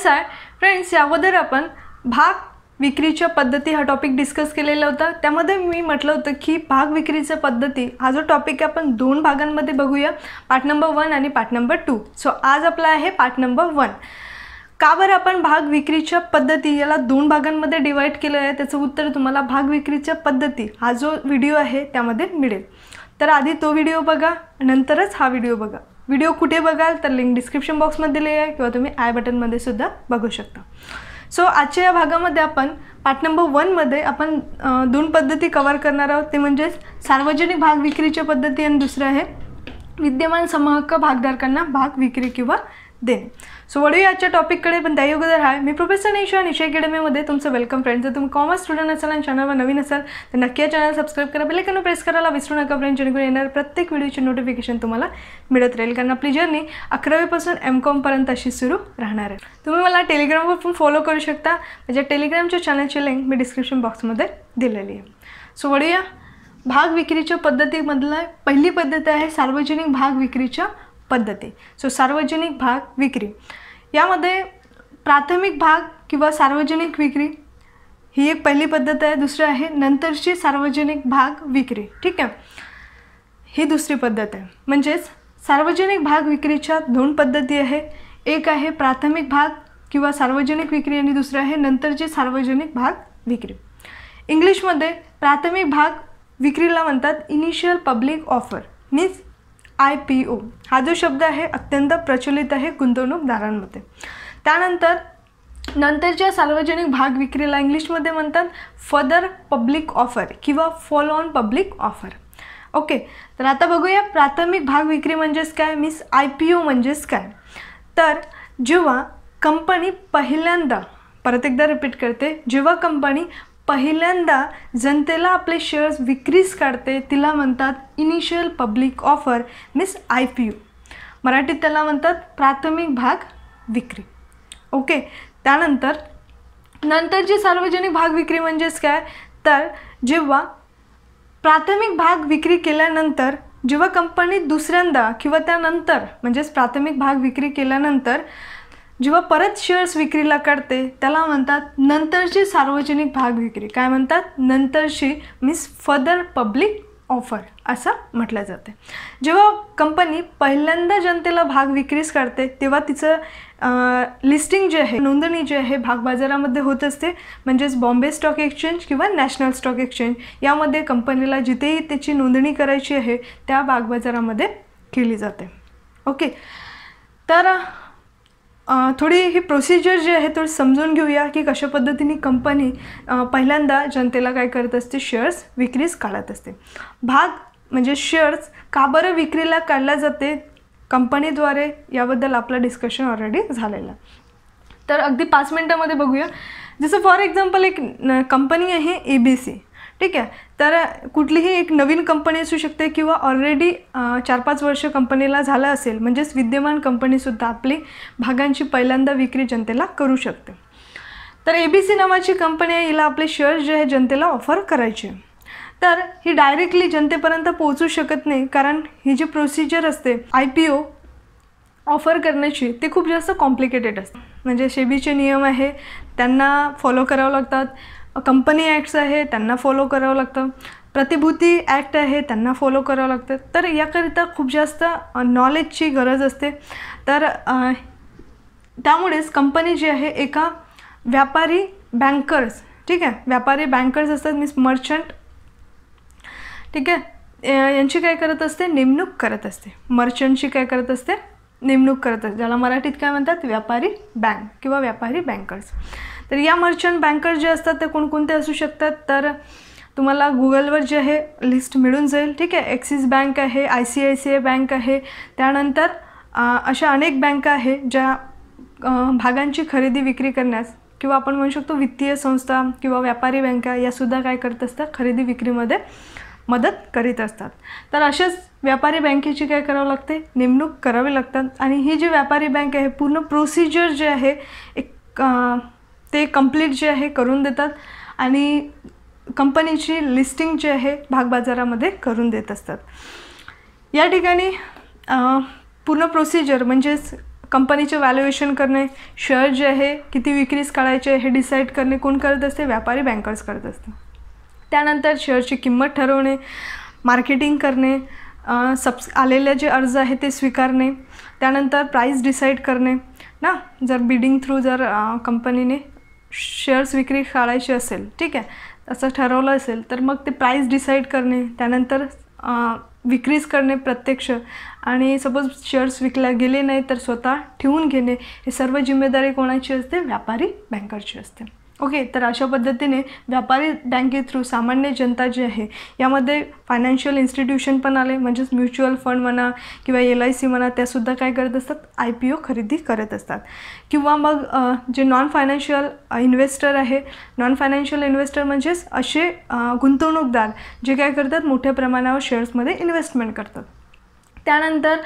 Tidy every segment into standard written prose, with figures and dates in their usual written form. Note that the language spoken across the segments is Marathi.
फ्रेंड्स याअगोदर आपण भाग विक्रीच्या पद्धती हा टॉपिक डिस्कस केलेला होता। त्यामध्ये मी म्हटलं होतं की भाग विक्रीच्या पद्धती हा जो टॉपिक आहे आपण दोन भागांमध्ये बघूया, पार्ट नंबर 1 आणि पार्ट नंबर 2। सो आज आपला आहे पार्ट नंबर 1। का बरं आपण भाग विक्रीच्या पद्धती याला दोन भागांमध्ये डिवाइड केलं आहे त्याचं उत्तर तुम्हाला भाग विक्रीच्या पद्धती हा जो व्हिडिओ आहे त्यामध्ये मिळेल। तर आधी तो व्हिडिओ बघा, नंतरच हा व्हिडिओ बघा। व्हिडिओ कुठे बघाल तर लिंक डिस्क्रिप्शन बॉक्समध्ये दिली आहे किंवा तुम्ही आय बटनमध्ये सुद्धा बघू शकता। सो आजच्या या भागामध्ये आपण पार्ट नंबर 1 मध्ये आपण दोन पद्धती कव्हर करणार आहोत, ते म्हणजे सार्वजनिक भाग विक्रीच्या पद्धती आणि दुसरं आहे विद्यमान समहक्क भागधारकांना भाग विक्री किंवा देणे। सो वळूया आजच्या टॉपिककडे, पण त्याही अगोदर हाय मी प्रोफेसर निशा निशा अकॅडमीमध्ये तुमचं वेलकम। फ्रेंड्स, जर तुम्ही कॉमर्स स्टुडंट असाल आणि चॅनलवर नवीन असाल तर नक्की या चॅनल सबस्क्राइब करा, बेल आयकॉन प्रेस करायला विसरू नका फ्रेंड्स, जेणेकरून येणाऱ्या प्रत्येक व्हिडिओची नोटिफिकेशन तुम्हाला मिळत राहील। कारण आपली जर्नी 11वी पासून M.Com पर्यंत अशी सुरू राहणार आहे। तुम्ही मला टेलिग्रामवर पण फॉलो करू शकता, माझ्या टेलिग्रामच्या चॅनलची लिंक मी डिस्क्रिप्शन बॉक्समध्ये दिलेली आहे। सो वळूया भाग विक्रीच्या पद्धतीमधला पहिली पद्धत आहे सार्वजनिक भाग विक्रीच्या पद्धती। सो सार्वजनिक भाग विक्री यामध्ये प्राथमिक भाग किंवा सार्वजनिक विक्री ही एक पहिली पद्धत आहे। दुसरी आहे नंतरची सार्वजनिक भाग विक्री, ठीक आहे, ही दुसरी पद्धत आहे। म्हणजेच सार्वजनिक भाग विक्रीच्या दोन पद्धती आहे, एक आहे प्राथमिक भाग किंवा सार्वजनिक विक्री आणि दुसरं आहे नंतरची सार्वजनिक भाग विक्री। इंग्लिशमध्ये प्राथमिक भाग विक्रीला म्हणतात initial public offer means IPO हा जो शब्द आहे अत्यंत प्रचलित आहे गुंतवणूकदारांमध्ये। त्यानंतर नंतरच्या सार्वजनिक भाग विक्रीला इंग्लिशमध्ये म्हणतात फर्दर पब्लिक ऑफर किंवा follow on public offer. Okay, तर आता बघूया प्राथमिक भाग विक्री म्हणजेच काय, मीन्स IPO म्हणजेच काय। तर जेव्हा कंपनी पहिल्यांदा, परत एकदा रिपीट करते, जेव्हा कंपनी पहिल्यांदा जनतेला आपले शेअर्स विक्रीस काढते तिला म्हणतात initial public offer means IPO, मराठीत त्याला म्हणतात प्राथमिक भाग विक्री। ओके, त्यानंतर नंतरची सार्वजनिक भाग विक्री म्हणजेच काय, तर जेव्हा प्राथमिक भाग विक्री केल्यानंतर जेव्हा कंपनी दुसऱ्यांदा किंवा त्यानंतर म्हणजेच प्राथमिक भाग विक्री केल्यानंतर जेव्हा परत शेअर्स विक्रीला काढते त्याला म्हणतात नंतरची सार्वजनिक भाग विक्री। काय म्हणतात, नंतरची मीन्स फर्दर पब्लिक ऑफर असं म्हटलं जाते। जेव्हा कंपनी पहिल्यांदा जनतेला भाग विक्रीस काढते तेव्हा तिचं लिस्टिंग जे आहे, नोंदणी जी आहे भाग बाजारामध्ये होत असते, म्हणजेच बॉम्बे स्टॉक एक्सचेंज किंवा नॅशनल स्टॉक एक्सचेंज यामध्ये कंपनीला जिथेही त्याची नोंदणी करायची आहे त्या भाग बाजारामध्ये केली जाते। ओके, तर थोडी ही प्रोसिजर जी आहे थोडी समजून घेऊया की कशा पद्धतीने कंपनी पहिल्यांदा जनतेला काय करत असते, शेअर्स विक्रीस काढत असते। भाग म्हणजे शेअर्स का बरं विक्रीला काढल्या जाते कंपनीद्वारे याबद्दल आपलं डिस्कशन ऑलरेडी झालेलं। तर अगदी 5 मिनिटांमध्ये बघूया। जसं फॉर एक्झाम्पल एक कंपनी आहे ABC, ठीक आहे, तर कुठलीही एक नवीन कंपनी असू शकते किंवा ऑलरेडी 4-5 वर्ष कंपनीला झालं असेल, म्हणजेच विद्यमान कंपनीसुद्धा आपली भागांची पहिल्यांदा विक्री जनतेला करू शकते। तर ABC नावाची कंपनी आहे, हिला आपले शेअर्स जे आहे जनतेला ऑफर करायचे। तर ही डायरेक्टली जनतेपर्यंत पोहोचू शकत नाही, कारण ही जी प्रोसिजर असते IPO ऑफर करण्याची ती खूप जास्त कॉम्प्लिकेटेड असते। म्हणजे सेबीचे नियम आहे त्यांना फॉलो करावं लागतात, कंपनी ॲक्ट्स आहे त्यांना फॉलो करावं लागतं, प्रतिभूती ॲक्ट आहे त्यांना फॉलो करावं लागतं। तर याकरिता खूप जास्त नॉलेजची गरज असते। तर त्यामुळेच कंपनी जी आहे एका व्यापारी बँकर्स, ठीक आहे, व्यापारी बँकर्स असतात मीन्स मर्चंट, ठीक आहे, यांची काय करत असते, नेमणूक करत असते। मर्चंटची काय करत असते, नेमणूक करत असते, ज्याला मराठीत काय म्हणतात व्यापारी बँक किंवा व्यापारी बँकर्स। तर या मर्चंट बँकर्स जे असतात ते कोणकोणते असू शकतात, तर तुम्हाला गुगलवर जे आहे लिस्ट मिळून जाईल, ठीक आहे। ॲक्सिस बँक आहे, ICICI बँक आहे, त्यानंतर अशा अनेक बँका आहे ज्या भागांची खरेदी विक्री करण्यास किंवा आपण म्हणू शकतो वित्तीय संस्था किंवा व्यापारी बँका यासुद्धा काय करत असतात, खरेदी विक्रीमध्ये मदत करीत असतात। तर अशाच व्यापारी बँकेची काय करावं लागते, नेमणूक करावी लागतात। आणि ही जी व्यापारी बँक आहे पूर्ण प्रोसिजर जे आहे एक ते कंप्लीट जे आहे करून देतात आणि कंपनीची लिस्टिंग जे आहे भागबाजारामध्ये करून देत असतात। या ठिकाणी पूर्ण प्रोसिजर म्हणजेच कंपनीचे व्हॅल्युएशन करणे, शेअर जे आहे किती विक्रीस काढायचे हे डिसाईड करणे कोण करत असते? व्यापारी बँकर्स करत असते. त्यानंतर शेअरची किंमत ठरवणे, मार्केटिंग करणे, आलेले जे अर्ज आहे ते स्वीकारणे, त्यानंतर प्राईस डिसाईड करणे ना. जर बिडिंग थ्रू जर कंपनीने शेअर्स विक्री काढायची असेल, ठीक आहे, असं ठरवलं असेल तर मग ते प्राईस डिसाईड करणे, त्यानंतर विक्रीज करणे प्रत्यक्ष, आणि सपोज शेअर्स विकल्या गेले नाही तर स्वतः ठेवून घेणे, हे सर्व जिम्मेदारी कोणाची असते? व्यापारी बँकरची असते. ओके, तर अशा पद्धतीने व्यापारी बँके थ्रू सामान्य जनता जी आहे यामध्ये फायनान्शियल इन्स्टिट्यूशन पण आले, म्हणजेच म्युच्युअल फंड म्हणा किंवा LIC म्हणा, त्यासुद्धा काय करत असतात? IPO खरेदी करत असतात. किंवा मग जे नॉन फायनान्शियल इन्व्हेस्टर आहे, नॉन फायनान्शियल इन्व्हेस्टर म्हणजेच असे गुंतवणूकदार जे काय करतात? मोठ्या प्रमाणावर शेअर्समध्ये इन्व्हेस्टमेंट करतात. त्यानंतर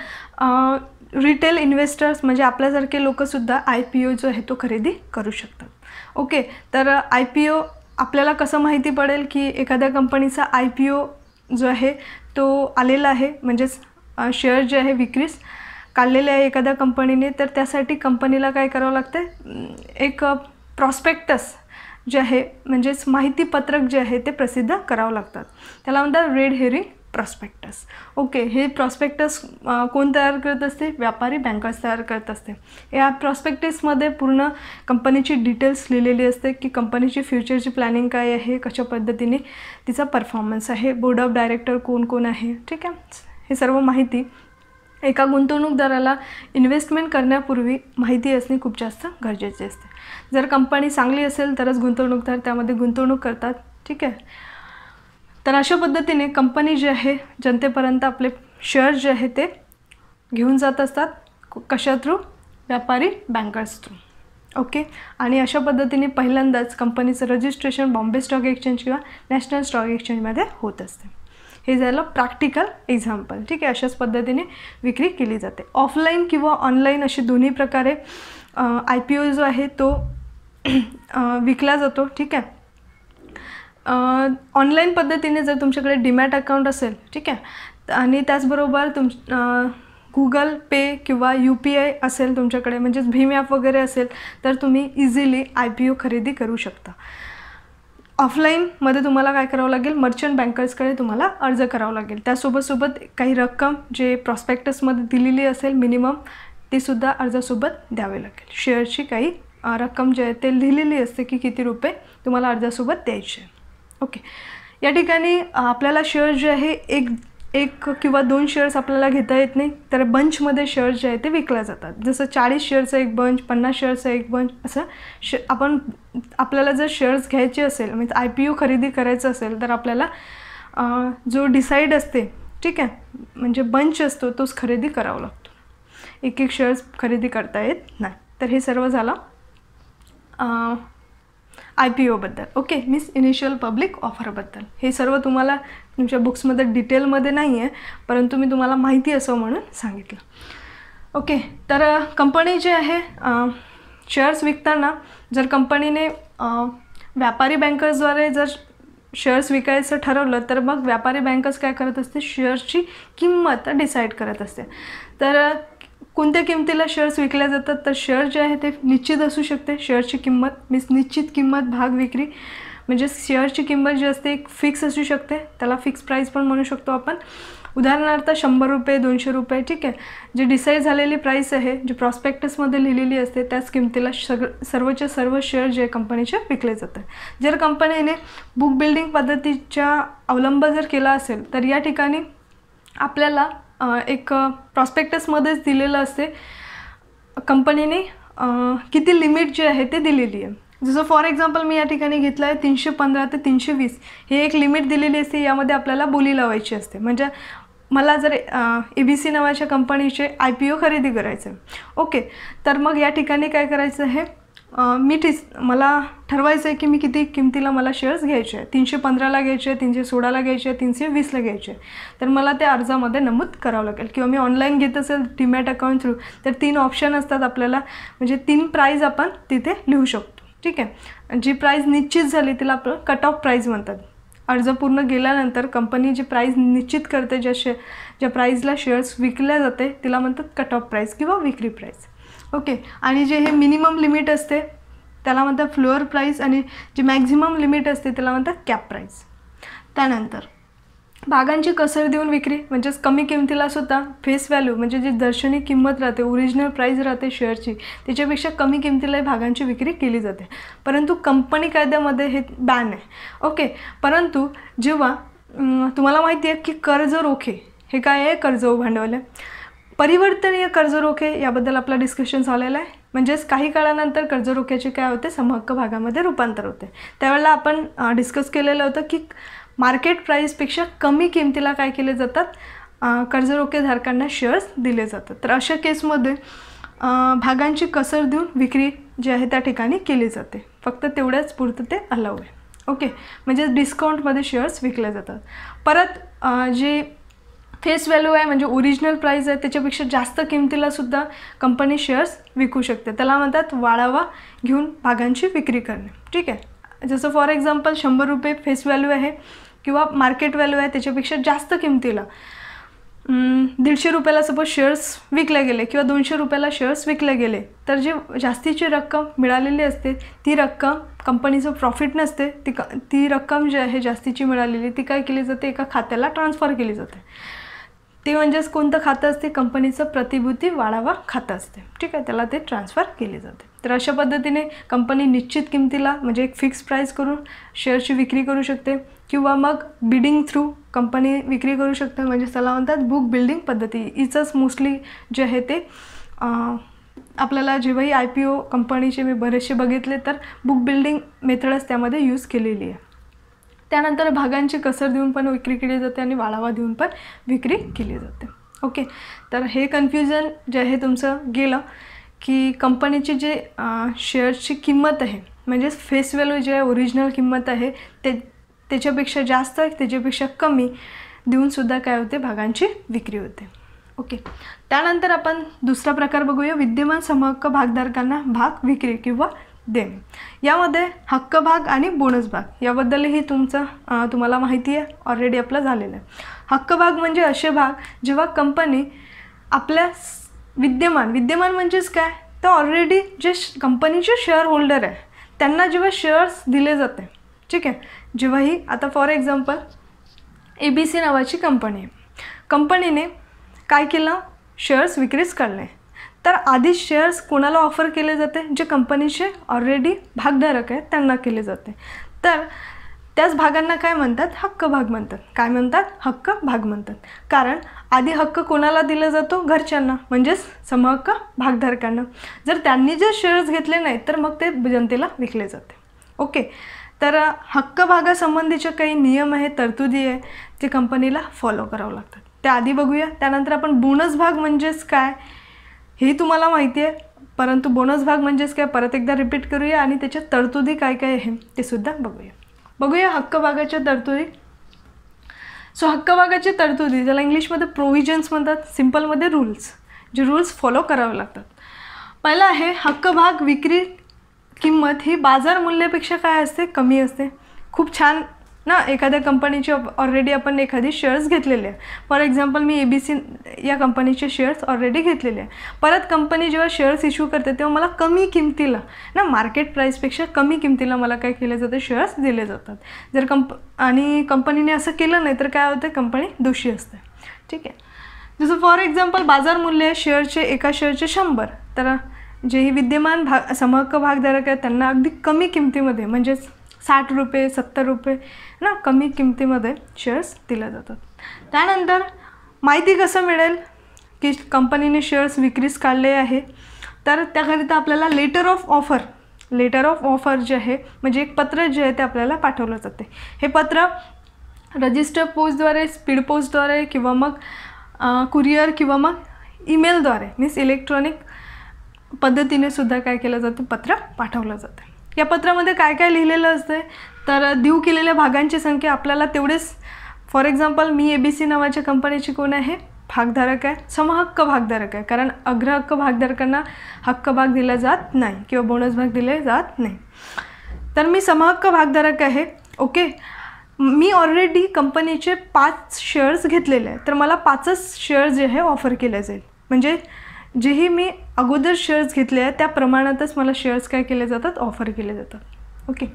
रिटेल इन्व्हेस्टर्स म्हणजे आपल्यासारखे लोकंसुद्धा IPO जो आहे तो खरेदी करू शकतात. ओके, तर IPO आपल्याला कसं माहिती पडेल की एखाद्या कंपनीचा IPO जो आहे तो आलेला आहे, म्हणजेच शेअर जे आहे विक्रीस काढलेले आहे एखाद्या कंपनीने, तर त्यासाठी कंपनीला काय करावं लागतं? एक प्रॉस्पेक्टस जे आहे म्हणजेच माहितीपत्रक जे आहे ते प्रसिद्ध करावं लागतात. त्याला म्हणतात रेड हेरिंग प्रॉस्पेक्टस. ओके, हे प्रॉस्पेक्टस कोण तयार करत असते? व्यापारी बँकर्स तयार करत असते. या प्रॉस्पेक्टसमध्ये पूर्ण कंपनीची डिटेल्स लिहिलेली असते की कंपनीची फ्युचरची प्लॅनिंग काय आहे, कशा पद्धतीने तिचा परफॉर्मन्स आहे, बोर्ड ऑफ डायरेक्टर कोण कोण आहे, ठीक आहे. हे सर्व माहिती एका गुंतवणूकदाराला इन्व्हेस्टमेंट करण्यापूर्वी माहिती असणे खूप जास्त गरजेचे असते. जर कंपनी चांगली असेल तरच गुंतवणूकदार त्यामध्ये गुंतवणूक करतात, ठीक आहे. तर अशा पद्धतीने कंपनी जी आहे जनतेपर्यंत आपले शेअर्स जे आहे ते घेऊन जात असतात. कशा थ्रू? व्यापारी बँकर्स थ्रू. ओके, आणि अशा पद्धतीने पहिल्यांदाच कंपनीचं रजिस्ट्रेशन बॉम्बे स्टॉक एक्सचेंज किंवा नॅशनल स्टॉक एक्सचेंजमध्ये होत असते. हे झालं प्रॅक्टिकल एक्झाम्पल, ठीक आहे. अशाच पद्धतीने विक्री केली जाते. ऑफलाईन किंवा ऑनलाईन अशी दोन्ही प्रकारे IPO जो आहे तो विकला जातो, ठीक आहे. ऑनलाईन पद्धतीने जर तुमच्याकडे डीमॅट अकाउंट असेल, ठीक आहे, आणि त्याचबरोबर Google पे किंवा UPI असेल तुमच्याकडे, म्हणजेच भीम ॲप वगैरे असेल, तर तुम्ही इझिली IPO खरेदी करू शकता. ऑफलाईनमध्ये तुम्हाला काय करावं लागेल? मर्चंट बँकर्सकडे तुम्हाला अर्ज करावा लागेल. त्यासोबत काही रक्कम जे प्रॉस्पेक्टसमध्ये दिलेली असेल मिनिमम, तीसुद्धा अर्जासोबत द्यावे लागेल. शेअरची काही रक्कम जे आहे ते लिहिलेली असते की किती रुपये तुम्हाला अर्जासोबत द्यायचे. ओके, या ठिकाणी आपल्याला शेअर जे आहे एक किंवा 2 शेअर्स आपल्याला घेता येत नाही, तर बंचमध्ये शेअर्स जे आहे ते विकल्या जातात. जसं 40 शेअर्सचा एक बंच, 50 शेअर्सचा एक बंच, असं आपल्याला जर शेअर्स घ्यायचे असेल, म्हणजे IPO खरेदी करायचं असेल, तर आपल्याला जो डिसाईड असते, ठीक आहे, म्हणजे बंच असतो तोच खरेदी करावा लागतो. एक शेअर्स खरेदी करता येत नाही. तर हे सर्व झालं IPOबद्दल. ओके, मीन्स इनिशियल पब्लिक ऑफरबद्दल. हे सर्व तुम्हाला तुमच्या बुक्समध्ये डिटेलमध्ये नाही आहे, परंतु मी तुम्हाला माहिती असं म्हणून सांगितलं. ओके, तर कंपनी जे आहे शेअर्स विकताना जर कंपनीने व्यापारी बँकर्सद्वारे जर शेअर्स विकायचं ठरवलं, तर मग व्यापारी बँकर्स काय करत असते? शेअर्सची किंमत डिसाईड करत असते. तर कोणत्या किमतीला शेअर्स विकल्या जातात? तर शेअर जे आहे ते निश्चित असू शकते. शेअरची किंमत मीन्स निश्चित किंमत भाग विक्री, म्हणजे शेअरची किंमत जी असते एक फिक्स असू शकते, त्याला फिक्स प्राईस पण म्हणू शकतो आपण. उदाहरणार्थ 100 रुपये, 200 रुपये, ठीक आहे. जे डिसाईड झालेली प्राईस आहे, जी प्रॉस्पेक्टसमध्ये लिहिलेली असते, त्याच किमतीला सर्वच्या सर्व शेअर जे कंपनीचे विकले जातात. जर कंपनीने बुक बिल्डिंग पद्धतीचा अवलंब जर केला असेल, तर या ठिकाणी आपल्याला एक प्रॉस्पेक्टसमध्येच दिलेलं असते कंपनीने किती लिमिट जे आहे ते दिलेली आहे. जसं फॉर एक्झाम्पल मी या ठिकाणी घेतलं आहे 315 ते 320 हे एक लिमिट दिलेली असते. यामध्ये आपल्याला बोली लावायची असते. म्हणजे मला जर ABC नावाच्या कंपनीचे IPO खरेदी करायचं आहे, ओके, तर मग या ठिकाणी काय करायचं आहे? मला ठरवायचं आहे की मी किती किमतीला मला शेअर्स घ्यायचे आहे. 315ला घ्यायचे आहे, 316ला घ्यायचे आहे, 320ला घ्यायचे आहे. तर मला त्या अर्जामध्ये नमूद करावं लागेल. किंवा मी ऑनलाईन घेत असेल डीमॅट अकाउंट थ्रू, तर 3 ऑप्शन असतात आपल्याला, म्हणजे 3 प्राईज आपण तिथे लिहू शकतो, ठीक आहे. जी प्राईज निश्चित झाली तिला आपण कट ऑफ प्राईज म्हणतात. अर्ज पूर्ण गेल्यानंतर कंपनी जी प्राईज निश्चित करते, ज्या प्राईजला शेअर्स विकल्या जाते तिला म्हणतात कट ऑफ प्राईज किंवा विक्री प्राईज. ओके, आणि जे हे मिनिमम लिमिट असते त्याला म्हणतात फ्लोअर प्राईस, आणि जे मॅक्झिमम लिमिट असते त्याला म्हणतात कॅप प्राईस. त्यानंतर भागांची कसर देऊन विक्री, म्हणजेच कमी किमतीला सुद्धा फेस व्हॅल्यू म्हणजे जी दर्शनी किंमत राहते, ओरिजिनल प्राईस राहते शेअरची, त्याच्यापेक्षा कमी किमतीलाही भागांची विक्री केली जाते. परंतु कंपनी कायद्यामध्ये हे बॅन आहे. ओके, परंतु जेव्हा तुम्हाला माहिती आहे की कर्ज रोखे हे काय आहे, कर्ज भांडवल आहे. परिवर्तनीय कर्ज रोखे याबद्दल आपला डिस्कशन झालेलं आहे. म्हणजेच काही काळानंतर कर्ज रोख्याचे काय होते, समहक्क भागामध्ये रूपांतर होते. त्यावेळेला आपण डिस्कस केलेलं होतं की मार्केट प्राईसपेक्षा कमी किमतीला काय केले जातात, कर्ज रोखेधारकांना शेअर्स दिले जातात. तर अशा केसमध्ये भागांची कसर देऊन विक्री जी आहे त्या ठिकाणी केली जाते. फक्त तेवढ्याच पुरतं ते अलाउ आहे. ओके, म्हणजे डिस्काउंटमध्ये शेअर्स विकले जातात. परत जे फेस व्हॅल्यू आहे म्हणजे ओरिजिनल प्राईस आहे त्याच्यापेक्षा जास्त किमतीलासुद्धा कंपनी शेअर्स विकू शकते. त्याला म्हणतात वाढावा घेऊन भागांची विक्री करणे. ठीक आहे, जसं फॉर एक्झाम्पल 100 रुपये फेस व्हॅल्यू आहे किंवा मार्केट व्हॅल्यू आहे त्याच्यापेक्षा जास्त किमतीला 150 रुपयाला सपोज शेअर्स विकले गेले किंवा 200 रुपयाला शेअर्स विकले गेले, तर जे जास्तीची रक्कम मिळालेली असते ती रक्कम कंपनीचं प्रॉफिट नसते, ती रक्कम जी आहे जास्तीची मिळालेली ती काय केली जाते, एका खात्याला ट्रान्सफर केली जाते. ते म्हणजेच कोणतं खातं असते, कंपनीचं प्रतिभूती वाढावा खातं असते. ठीक आहे, त्याला ते ट्रान्सफर केले जाते. तर अशा पद्धतीने कंपनी निश्चित किमतीला म्हणजे एक फिक्स प्राईस करून शेअरची विक्री करू शकते किंवा मग बिडिंग थ्रू कंपनी विक्री करू शकते. म्हणजे त्याला म्हणतात बुक बिल्डिंग पद्धती. हिचंच मोस्टली जे आहे ते आपल्याला जेव्हाही IPO कंपनीचे मी बरेचसे बघितले तर बुक बिल्डिंग मेथडच त्यामध्ये यूज केलेली आहे. त्यानंतर भागांची कसर देऊन पण विक्री केली जाते आणि वाढावा देऊन पण विक्री केली जाते. ओके, तर हे कन्फ्युजन जे आहे तुमचं गेलं की कंपनीची जे शेअर्सची किंमत आहे म्हणजेच फेस व्हॅल्यू जे ओरिजिनल किंमत आहे त्याच्यापेक्षा जास्त त्याच्यापेक्षा कमी देऊनसुद्धा काय होते, भागांची विक्री होते. ओके, त्यानंतर आपण दुसरा प्रकार बघूया, विद्यमान समहक्क भागधारकांना भाग विक्री किंवा देणे. यामध्ये हक्क भाग आणि बोनस भाग याबद्दलही तुम्हाला माहिती आहे, ऑलरेडी आपलं झालेलं आहे. हक्क भाग म्हणजे असे भाग जेव्हा कंपनी आपल्या विद्यमान म्हणजेच काय, तर ऑलरेडी जे कंपनीचे शेअर होल्डर आहे त्यांना जेव्हा शेअर्स दिले जाते. ठीक आहे, जेव्हाही आता फॉर एक्झाम्पल ABC नावाची कंपनी आहे, कंपनीने काय केलं, शेअर्स विक्रीस काढले. तर आधी शेअर्स कोणाला ऑफर केले जाते, जे कंपनीचे ऑलरेडी भागधारक आहेत त्यांना केले जाते. तर त्याच भागांना काय म्हणतात, हक्क भाग म्हणतात. काय म्हणतात, हक्क भाग म्हणतात. कारण आधी हक्क कोणाला दिला जातो, घरच्यांना म्हणजेच समहक्क भागधारकांना. जर त्यांनी जर शेअर्स घेतले नाही तर मग ते जनतेला विकले जाते. ओके, तर हक्क भागासंबंधीचे काही नियम आहे, तरतुदी आहे, जे कंपनीला फॉलो करावं लागतात. ते आधी बघूया. त्यानंतर आपण बोनस भाग म्हणजेच काय हे तुम्हाला माहिती आहे, परंतु बोनस भाग म्हणजेच काय परत एकदा रिपीट करूया आणि त्याच्या तरतुदी काय काय आहे ते सुद्धा बघूया. हक्क भागाच्या तरतुदी. सो हक्क भागाच्या तरतुदी ज्याला इंग्लिशमध्ये प्रोव्हिजन्स म्हणतात, सिम्पलमध्ये रूल्स, जे रूल्स फॉलो करावे लागतात. पहिला आहे हक्क भाग विक्री किंमत ही बाजार मूल्यापेक्षा काय असते, कमी असते. खूप छान ना, एखाद्या कंपनीचे ऑलरेडी आपण एखादी शेअर्स घेतलेले आहे. फॉर एक्झाम्पल मी ABC या कंपनीचे शेअर्स ऑलरेडी घेतलेले आहे. परत कंपनी जेव्हा शेअर्स इश्यू करते तेव्हा मला कमी किमतीला ना, मार्केट प्राईसपेक्षा कमी किमतीला मला काय केले जाते, शेअर्स दिले जातात. जर आणि कंपनीने असं केलं नाही तर काय होतं, कंपनी दोषी असते. ठीक आहे, जसं फॉर एक्झाम्पल बाजार मूल्य शेअरचे एका शेअरचे 100, तर जेही विद्यमान समहक्क भागधारक आहेत त्यांना अगदी कमी किमतीमध्ये म्हणजेच 60 रुपये 70 रुपये ना, कमी किमतीमध्ये शेअर्स दिले जातात. त्यानंतर माहिती कसं मिळेल की कंपनीने शेअर्स विक्रीस काढले आहे, तर त्याकरिता आपल्याला लेटर ऑफ ऑफर जे आहे म्हणजे एक पत्र जे आहे ते आपल्याला पाठवलं जाते. हे पत्र रजिस्टर पोस्टद्वारे, स्पीड पोस्टद्वारे किंवा मग कुरिअर किंवा मग ईमेलद्वारे मीन्स इलेक्ट्रॉनिक पद्धतीने सुद्धा काय केलं जातं, पत्र पाठवलं जातं. या पत्रामध्ये काय काय लिहिलेलं असते, तर देऊ केलेल्या भागांची संख्या आपल्याला तेवढेच. फॉर एक्झाम्पल मी ABC नावाच्या कंपनीची कोण आहे, भागधारक आहे, समहक्क भागधारक आहे. कारण अग्रहक्क भागधारकांना हक्क भाग दिला जात नाही किंवा बोनस भाग दिले जात नाही. तर मी समहक्क भागधारक आहे. ओके, मी ऑलरेडी कंपनीचे 5 शेअर्स घेतलेले आहेत, तर मला 5च शेअर्स जे आहे ऑफर केले जाईल. म्हणजे जेही मी अगोदर शेअर्स घेतले आहेत त्या प्रमाणातच मला शेअर्स काय केले जातात, ऑफर केले जातात. ओके.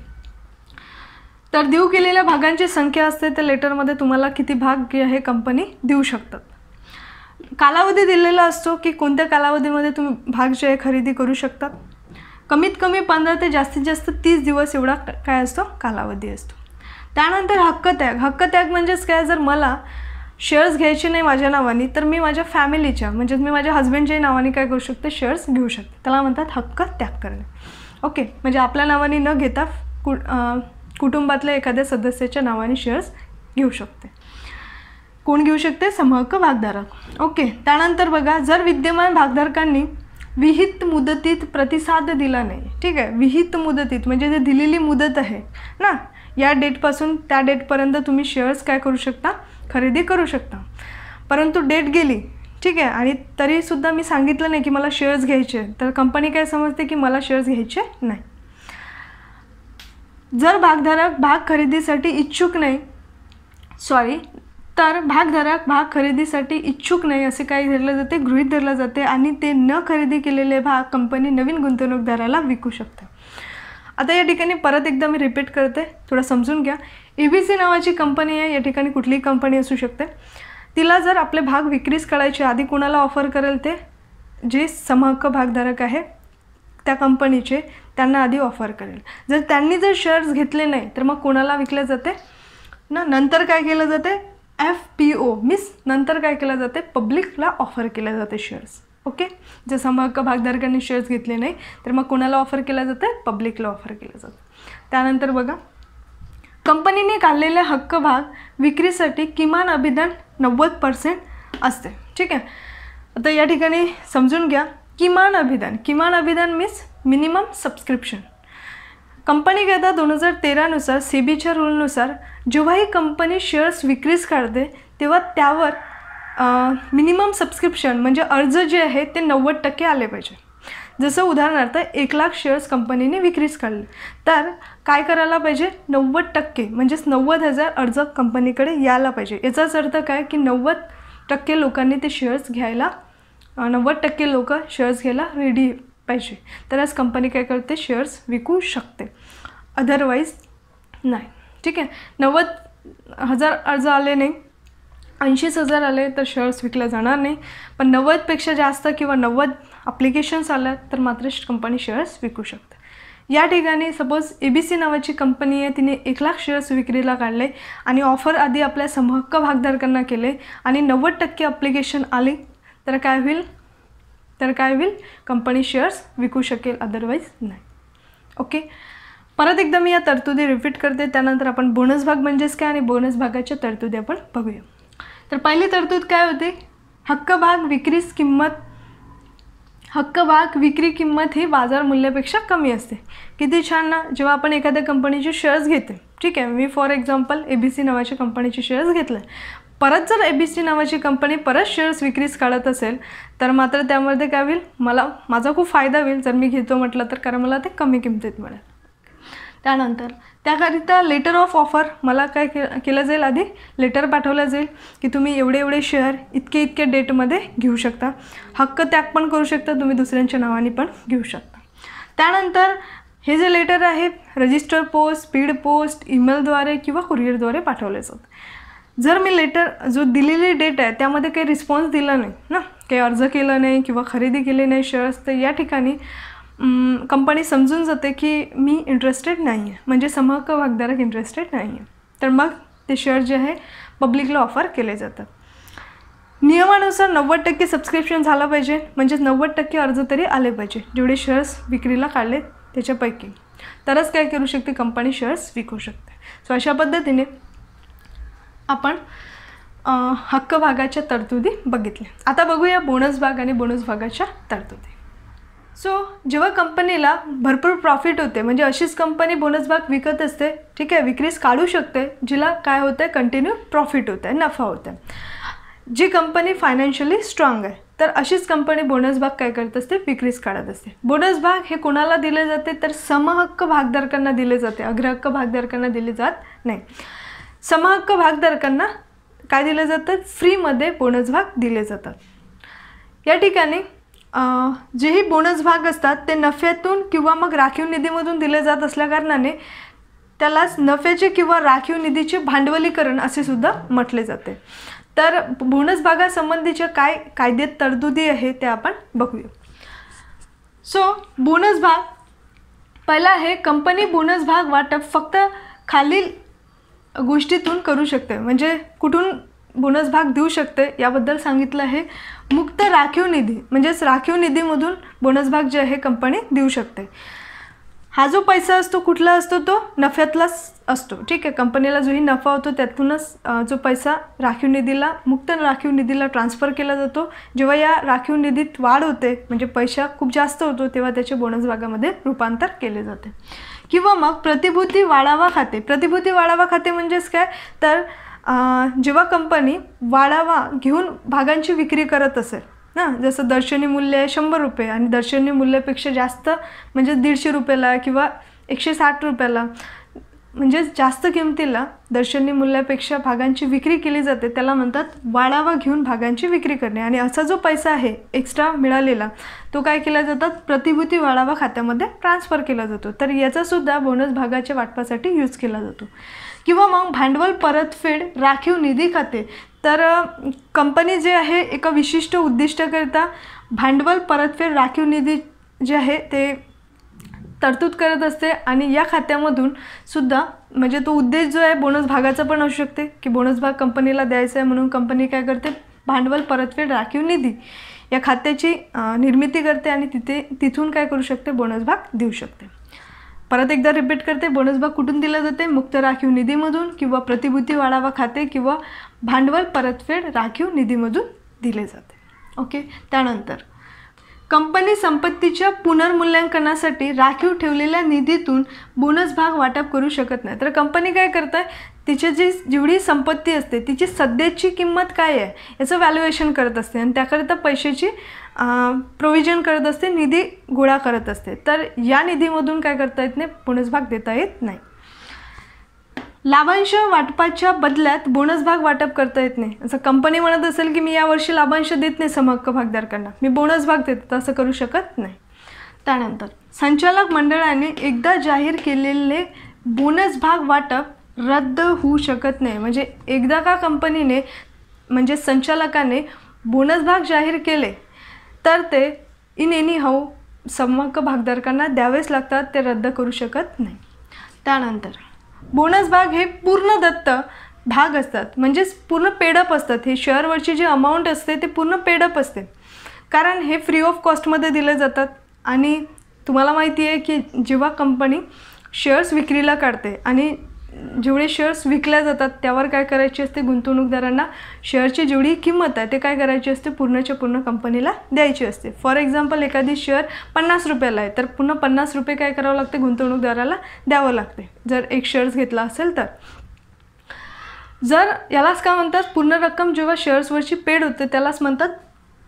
तर देऊ केलेल्या भागांची संख्या असते त्या लेटरमध्ये तुम्हाला किती भाग हे कंपनी देऊ शकतात. कालावधी दिलेला असतो की कोणत्या कालावधीमध्ये तुम्ही भाग जे आहे खरेदी करू शकतात. कमीत कमी 15 ते जास्तीत जास्त 30 दिवस एवढा काय असतो, कालावधी असतो. त्यानंतर हक्कत्याग म्हणजेच काय, जर मला शेअर्स घ्यायचे नाही माझ्या नावाने तर मी माझ्या फॅमिलीच्या म्हणजेच मी माझ्या हस्बंडच्या नावाने काय करू शकते, शेअर्स घेऊ शकते. त्याला म्हणतात हक्क त्याग करणे. ओके. म्हणजे आपल्या नावाने न घेता कुटुंबातल्या एखाद्या सदस्याच्या नावाने शेअर्स घेऊ शकते. कोण घेऊ शकते, समहक्क भागधारक. ओके. त्यानंतर बघा, जर विद्यमान भागधारकांनी विहित मुदतीत प्रतिसाद दिला नाही. ठीक आहे. विहित मुदतीत म्हणजे जे दिलेली मुदत आहे ना, या डेटपासून त्या डेटपर्यंत तुम्ही शेअर्स काय करू शकता, खरेदी करू शकता. परंतु डेट गेली, ठीक आहे, आणि तरीसुद्धा मी सांगितलं नाही की मला शेअर्स घ्यायचे, तर कंपनी काय समजते की मला शेअर्स घ्यायचे नाही. जर भागधारक भाग खरेदीसाठी इच्छुक नाही, तर भागधारक भाग खरेदीसाठी इच्छुक नाही असे काही धरले जाते, गृहीत धरले जाते आणि ते न खरेदी केलेले भाग कंपनी नवीन गुंतवणूकदाराला विकू शकते. आता या ठिकाणी परत एकदा मी रिपीट करते, थोडं समजून घ्या. ABC नावाची कंपनी आहे, या ठिकाणी कुठलीही कंपनी असू शकते. तिला जर आपले भाग विक्रीस काढायचे आधी कोणाला ऑफर करेल, ते जे समहक्क भागधारक आहे त्या कंपनीचे त्यांना आधी ऑफर करेल. जर त्यांनी जर शेअर्स घेतले नाही तर मग कोणाला विकले जाते ना, नंतर काय केलं जाते, FPO मीन्स नंतर काय केलं जाते, पब्लिकला ऑफर केले जाते शेअर्स. ओके. जर समहक्क भागधारकांनी शेअर्स घेतले नाही तर मग कोणाला ऑफर केलं जाते, पब्लिकला ऑफर केलं जातं. त्यानंतर बघा, कंपनीने काढलेले हक्क भाग विक्रीसाठी किमान अभिदान 90% असते. ठीक आहे. आता या ठिकाणी समजून घ्या, किमान अभिदान मीन्स मिनिमम सबस्क्रिप्शन. कंपनी कायदा 2013नुसार सेबीच्या रूलनुसार जेव्हाही कंपनी शेअर्स विक्रीस काढते तेव्हा त्यावर मिनिमम सबस्क्रिप्शन म्हणजे अर्ज जे आहे ते 90% आले पाहिजे. जसं उदाहरणार्थ 1,00,000 शेअर्स कंपनीने विक्रीस काढले तर काय करायला पाहिजे, 90% म्हणजेच 90,000 अर्ज कंपनीकडे यायला पाहिजे. याचाच अर्थ काय की 90% लोकांनी ते शेअर्स घ्यायला 90% लोक शेअर्स घ्यायला रेडी पाहिजे, तरच कंपनी काय करते, शेअर्स विकू शकते, अदरवाईज नाही. ठीक आहे. 90,000 अर्ज आले नाही, 80,000 आले तर शेअर्स विकले जाणार नाही. पण 90पेक्षा जास्त किंवा 90 ॲप्लिकेशन्स आल्या तर मात्र कंपनी शेअर्स विकू शकते. या ठिकाणी सपोज ABC नावाची कंपनी आहे, तिने 1,00,000 शेअर्स विक्रीला काढले आणि ऑफर आधी आपल्या समहक्क भागधारकांना केले आणि 90% ॲप्लिकेशन आली तर काय होईल, कंपनी शेअर्स विकू शकेल, अदरवाईज नाही. ओके. परत एकदा मी या तरतुदी रिपीट करते, त्यानंतर आपण बोनस भाग म्हणजेच काय आणि बोनस भागाच्या तरतुदी आपण बघूया. तर पहिली तरतूद काय होते, हक्क भाग विक्री किंमत ही बाजार मूल्यापेक्षा कमी असते. किती छान ना. जेव्हा आपण एखाद्या कंपनीचे शेअर्स घेते, ठीक आहे, मी फॉर एक्झाम्पल ABC नावाच्या कंपनीचे शेअर्स घेतले, परत जर ABC नावाची कंपनी परत शेअर्स विक्रीस काढत असेल तर मात्र त्यामध्ये काय होईल, माझा खूप फायदा होईल जर मी घेतो म्हटलं तर, कारण मला ते कमी किमतीत मिळेल. त्यानंतर त्याकरिता लेटर ऑफ ऑफर मला काय केलं जाईल, आधी लेटर पाठवलं जाईल की तुम्ही एवढे शेअर इतके डेटमध्ये घेऊ शकता. हक्क त्याग पण करू शकता, तुम्ही दुसऱ्यांच्या नावाने पण घेऊ शकता. त्यानंतर हे जे लेटर आहे रजिस्टर पोस्ट, स्पीड पोस्ट, ईमेलद्वारे किंवा कुरिअरद्वारे पाठवले जातात. जर मी लेटर जो दिलेली डेट आहे त्यामध्ये काही रिस्पॉन्स दिला नाही ना, काही अर्ज केला नाही किंवा खरेदी केली नाही शेअर्स, तर या ठिकाणी कंपनी समजून जाते की मी इंटरेस्टेड नाही आहे, म्हणजे समहक्क भागधारक इंटरेस्टेड नाही आहे, तर मग ते शेअर जे आहे पब्लिकला ऑफर केले जातात. नियमानुसार 90% सबस्क्रिप्शन झालं पाहिजे, म्हणजेच 90% अर्ज तरी आले पाहिजे जेवढे शेअर्स विक्रीला काढले त्याच्यापैकी, तरच काय करू शकते, कंपनी शेअर्स विकू शकते. सो अशा पद्धतीने आपण हक्क भागाच्या तरतुदी बघितल्या. आता बघूया बोनस भाग आणि बोनस भागाच्या तरतुदी. सो जेव्हा कंपनीला भरपूर प्रॉफिट होते, म्हणजे अशीच कंपनी बोनस भाग विकत असते, ठीक आहे, विक्रीस काढू शकते जिला काय होतं आहे, कंटिन्यू प्रॉफिट होतं आहे, नफा होतं आहे. जी कंपनी फायनान्शियली स्ट्रॉंग आहे तर अशीच कंपनी बोनस भाग काय करत असते, विक्रीस काढत असते. बोनस भाग हे कोणाला दिले जाते, तर समहक्क भागधारकांना दिले जाते, अग्रहक्क भागधारकांना दिले जात नाही. समहक्क भागधारकांना काय दिले जातं, फ्रीमध्ये बोनस भाग दिले जातात. या ठिकाणी जेही बोनस भाग असतात ते नफ्यातून किंवा मग राखीव निधीमधून दिले जात असल्याकारणाने त्यालाच नफ्याचे किंवा राखीव निधीचे भांडवलीकरण असे सुद्धा म्हटले जाते. तर बोनस भागासंबंधीच्या काय कायद्यात तरतुदी आहे ते आपण बघूया. सो बोनस भाग पहिला आहे, कंपनी बोनस भाग वाटप फक्त खालील गोष्टीतून करू शकते. म्हणजे कुठून बोनस भाग देऊ शकते याबद्दल सांगितलं आहे. मुक्त राखीव निधी म्हणजेच राखीव निधीमधून बोनस भाग जे आहे कंपनी देऊ शकते. हा जो पैसा असतो कुठला असतो, तो नफ्यातलाच असतो. ठीक आहे, कंपनीला जोही नफा होतो त्यातूनच जो पैसा राखीव निधीला, मुक्त राखीव निधीला ट्रान्सफर केला जातो. जेव्हा या राखीव निधीत वाढ होते म्हणजे पैसा खूप जास्त होतो तेव्हा त्याचे बोनस भागामध्ये रूपांतर केले जाते. किंवा मग प्रतिभूती वाढावा खाते. प्रतिभूती वाढावा खाते म्हणजेच काय, तर जेव्हा कंपनी वाढावा घेऊन भागांची विक्री करत असेल ना, जसं दर्शनी मूल्य आहे 100 रुपये आणि दर्शनी मूल्यापेक्षा जास्त म्हणजे 150 रुपयाला किंवा 160 रुपयाला म्हणजे जास्त किमतीला दर्शनी मूल्यापेक्षा भागांची विक्री केली जाते, त्याला म्हणतात वाढावा घेऊन भागांची विक्री करणे. आणि असा जो पैसा आहे एक्स्ट्रा मिळालेला तो काय केला जातात, प्रतिभूती वाढावा खात्यामध्ये ट्रान्सफर केला जातो. तर याचासुद्धा बोनस भागाच्या वाटपासाठी यूज केला जातो. किंवा मग भांडवल परतफेड राखीव निधी खाते. तर कंपनी जे आहे एका विशिष्ट उद्दिष्टाकरिता भांडवल परतफेड राखीव निधी जे आहे ते तरतूद करत असते आणि या खात्यामधून सुद्धा म्हणजे तो उद्देश जो आहे बोनस भागाचा पण असू शकते की बोनस भाग कंपनीला द्यायचा आहे म्हणून कंपनी काय करते, भांडवल परतफेड राखीव निधी या खात्याची निर्मिती करते आणि तिथून काय करू शकते, बोनस भाग देऊ शकते. परत एकदा रिपीट करते, बोनस भाग कुठून दिला जाते, मुक्त राखीव निधीमधून किंवा प्रतिभूती वाढावा खाते किंवा भांडवल परतफेड राखीव निधीमधून दिले जाते. ओके, त्यानंतर कंपनी संपत्तीच्या पुनर्मूल्यांकनासाठी राखीव ठेवलेल्या निधीतून बोनस भाग वाटप करू शकत नाही. तर कंपनी काय करते, तिची जेवढी संपत्ती असते तिची सध्याची किंमत काय आहे याचं व्हॅल्युएशन करत असते आणि त्याकरिता पैशाची प्रोव्हिजन करत असते, निधी गोळा करत असते. तर या निधीमधून काय करता येत नाही, बोनस भाग देता येत नाही. लाभांश वाटपाच्या बदल्यात बोनस भाग वाटप करता येत नाही. असं कंपनी म्हणत असेल की मी यावर्षी लाभांश देत नाही समहक्क भागधारकांना, मी बोनस भाग देते, तर असं करू शकत नाही. त्यानंतर संचालक मंडळाने एकदा जाहीर केलेले बोनस भाग वाटप रद्द होऊ शकत नाही. म्हणजे एकदा का कंपनीने म्हणजे संचालकाने बोनस भाग जाहीर केले तर ते इन एनी हाऊ समहक्क भागधारकांना द्यावेच लागतात, ते रद्द करू शकत नाही. त्यानंतर बोनस भाग हे पूर्ण दत्त भाग असतात, म्हणजेच पूर्ण पेडअप असतात. हे शेअरवरची जी अमाऊंट असते ते पूर्ण पेडअप असते, कारण हे फ्री ऑफ कॉस्टमध्ये दिले जातात. आणि तुम्हाला माहिती आहे की जेव्हा कंपनी शेअर्स विक्रीला काढते आणि जेवढे शेअर्स विकल्या जातात त्यावर काय करायची असते, गुंतवणूकदारांना शेअरची जेवढी किंमत आहे ते काय करायची असते, पूर्णच्या पूर्ण कंपनीला द्यायची असते. फॉर एक्झाम्पल एखादी शेअर 50 रुपयाला आहे तर पुन्हा 50 रुपये काय करावं लागते, गुंतवणूकदाराला द्यावं लागते जर एक शेअर्स घेतला असेल तर. जर यालाच काय म्हणतात, पूर्ण रक्कम जेव्हा शेअर्सवरची पेड होते त्यालाच म्हणतात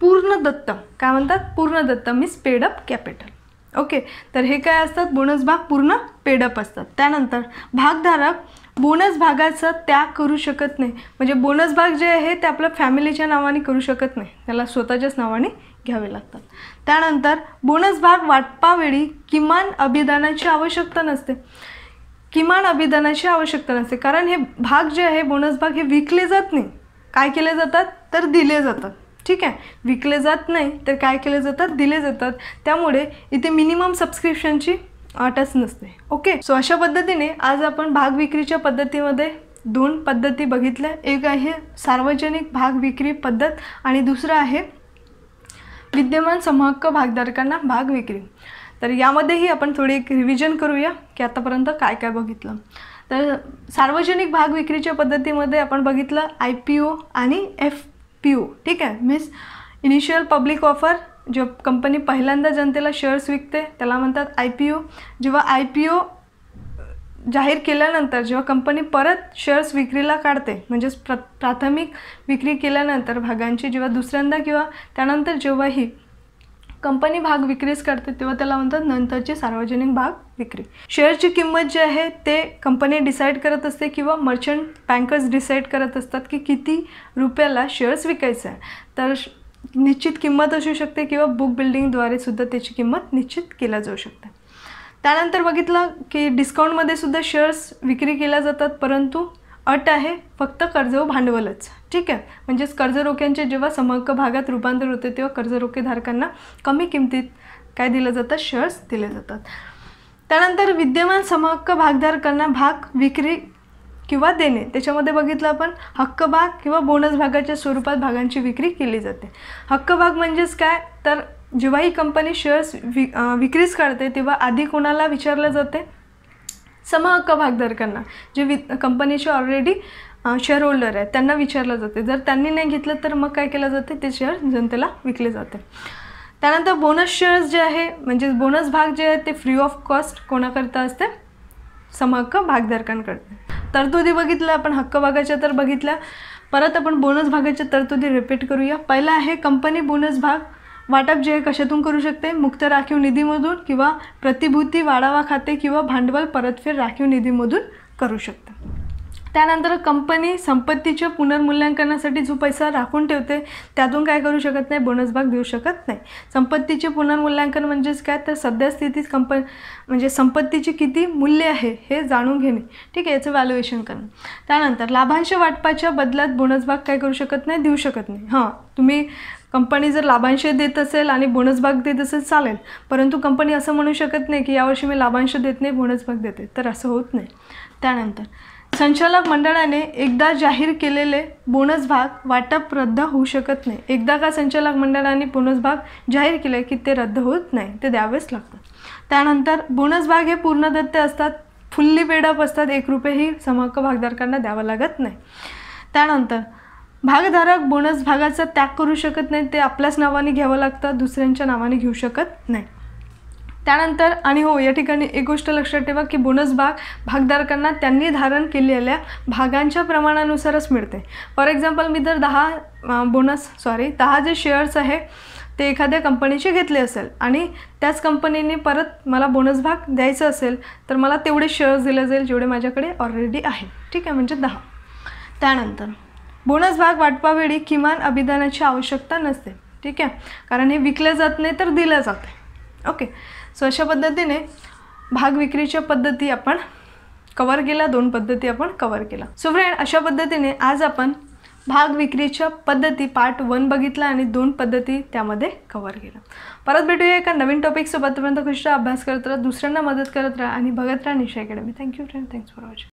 पूर्ण दत्त. काय म्हणतात, पूर्ण दत्त means paid up capital. Okay, तर हे काय असतात, बोनस भाग पूर्ण पेडअप असतात. त्यानंतर भागधारक बोनस भागाचा त्याग करू शकत नाही. म्हणजे बोनस भाग जे आहे ते आपल्या फॅमिलीच्या नावाने करू शकत नाही, त्याला स्वतःच्याच नावाने घ्यावे लागतात. त्यानंतर बोनस भाग वाटपावेळी किमान अभिदानाची आवश्यकता नसते. किमान अभिदानाची आवश्यकता नसते कारण हे भाग जे आहे बोनस भाग हे विकले जात नाही, काय केले जातात तर दिले जातात. ठीक आहे, विकले जात नाही तर काय केले जातात, दिले जातात. त्यामुळे इथे मिनिमम सबस्क्रिप्शनची अटच नसते. ओके, सो अशा पद्धतीने आज आपण भाग विक्रीच्या पद्धतीमध्ये 2 पद्धती बघितल्या. एक आहे सार्वजनिक भाग विक्री पद्धत आणि दुसरं आहे विद्यमान समहक्क भागधारकांना भाग विक्री. तर यामध्येही आपण थोडी एक रिव्हिजन करूया की आतापर्यंत काय काय बघितलं. तर सार्वजनिक भाग विक्रीच्या पद्धतीमध्ये आपण बघितलं IPO आणि FPO. ठीक आहे, मीन्स इनिशियल पब्लिक ऑफर, जो कंपनी पहिल्यांदा जनतेला शेअर्स विकते त्याला म्हणतात IPO. जेव्हा IPO जाहीर केल्यानंतर जेव्हा कंपनी परत शेअर्स विक्रीला काढते म्हणजेच प्राथमिक विक्री केल्यानंतर भागांची जेव्हा दुसऱ्यांदा किंवा त्यानंतर जेव्हाही कंपनी भाग विक्रीस करते तेव्हा त्याला म्हणतात नंतरची सार्वजनिक भाग विक्री. शेअरची किंमत जी आहे ते कंपनी डिसाईड करत असते किंवा मर्चंट बँकर्स डिसाईड करत असतात की किती रुपयाला शेअर्स विकायचं आहे. तर निश्चित किंमत असू शकते किंवा बुक बिल्डिंगद्वारे सुद्धा त्याची किंमत निश्चित केल्या जाऊ शकते. त्यानंतर बघितलं की डिस्काउंटमध्ये सुद्धा शेअर्स विक्री केल्या जातात, परंतु अट आहे फक्त कर्ज व भांडवलच. ठीक आहे, म्हणजेच कर्जरोख्यांचे जेव्हा समहक्क भागात रूपांतर होते तेव्हा कर्जरोखेधारकांना कमी किमतीत काय दिलं जातं, शेअर्स दिले जातात. त्यानंतर विद्यमान समहक्क भागधारकांना भाग विक्री किंवा देणे, त्याच्यामध्ये बघितलं आपण हक्क भाग किंवा बोनस भागाच्या स्वरूपात भागांची विक्री केली जाते. हक्क भाग म्हणजेच काय, तर जेव्हा ही कंपनी शेअर्स विक्रीस काढते तेव्हा आधी कोणाला विचारलं जाते, समहक्क भागधारकांना, जे कंपनीचे ऑलरेडी शेअर होल्डर आहेत त्यांना विचारलं जाते. जर त्यांनी नाही घेतलं तर मग काय केलं जाते, ते शेअर जनतेला विकले जाते. त्यानंतर बोनस शेअर्स जे आहे म्हणजे बोनस भाग जे आहे ते फ्री ऑफ कॉस्ट कोणाकरता असते, समहक्क भागधारकांकडे. तरतुदी बघितल्या आपण हक्क भागाच्या तर बघितल्या. परत आपण बोनस भागाच्या तरतुदी रिपीट करूया. पहिला आहे कंपनी बोनस भाग वाटप जे आहे कशातून करू शकते, मुक्त राखीव निधीमधून किंवा प्रतिभूती वाढावा खाते किंवा भांडवल परतफेड राखीव निधीमधून करू शकते. त्यानंतर कंपनी संपत्तीच्या पुनर्मूल्यांकनासाठी जो पैसा राखून ठेवते त्यातून काय करू शकत नाही, बोनस भाग देऊ शकत नाही. संपत्तीचे पुनर्मूल्यांकन म्हणजेच काय, तर सद्यस्थितीत म्हणजे संपत्तीचे किती मूल्य आहे हे जाणून घेणे. ठीक आहे, याचं व्हॅल्युएशन करणं. त्यानंतर लाभांश वाटपाच्या बदल्यात बोनस भाग काय करू शकत नाही, देऊ शकत नाही. हां, तुम्ही कंपनी जर लाभांश देत असेल आणि बोनस भाग देत असेल चालेल, परंतु कंपनी असं म्हणू शकत नाही की यावर्षी मी लाभांश देत नाही, बोनस भाग देते, तर असं होत नाही. त्यानंतर संचालक मंडळाने एकदा जाहीर केलेले बोनस भाग वाटप रद्द होऊ शकत नाही. एकदा का संचालक मंडळाने बोनस भाग जाहीर केले की ते रद्द होत नाही, ते द्यावेच लागतात. त्यानंतर बोनस भाग हे पूर्णदत्ते असतात, फुल्ली पेड अप असतात, 1 रुपयेही समहक्क भागधारकांना द्यावा लागत नाही. त्यानंतर भागधारक बोनस भागाचा त्याग करू शकत नाही, ते आपल्याच नावाने घ्यावं लागतं, दुसऱ्यांच्या नावाने घेऊ शकत नाही. त्यानंतर आणि हो, या ठिकाणी एक गोष्ट लक्षात ठेवा की बोनस भाग भागधारकांना त्यांनी धारण केलेल्या भागांच्या प्रमाणानुसारच मिळते. फॉर एक्झाम्पल मी जर 10 जे शेअर्स आहे ते एखाद्या कंपनीचे घेतले असेल आणि त्याच कंपनीने परत मला बोनस भाग द्यायचा असेल तर मला तेवढे शेअर्स दिले जाईल जेवढे माझ्याकडे ऑलरेडी आहे. ठीक आहे, म्हणजे 10. त्यानंतर बोनस भाग वाटपावेळी किमान अभिदानाची आवश्यकता नसते. ठीक आहे, कारण हे विकले जात नाही तर दिलं जाते. ओके, सो अशा पद्धतीने भाग विक्रीच्या पद्धती आपण कवर केल्या, 2 पद्धती आपण कवर केला. सो फ्रेंड, अशा पद्धतीने आज आपण भाग विक्रीच्या पद्धती पार्ट 1 बघितला आणि 2 पद्धती त्यामध्ये कवर केला. परत भेटूया एका नवीन टॉपिकसोबत. तोपर्यंत खुश राहा, अभ्यास करत राहा, दुसऱ्यांना मदत करत राहा आणि बघत राहा Nisha academy. Thank you friend, thanks for watching.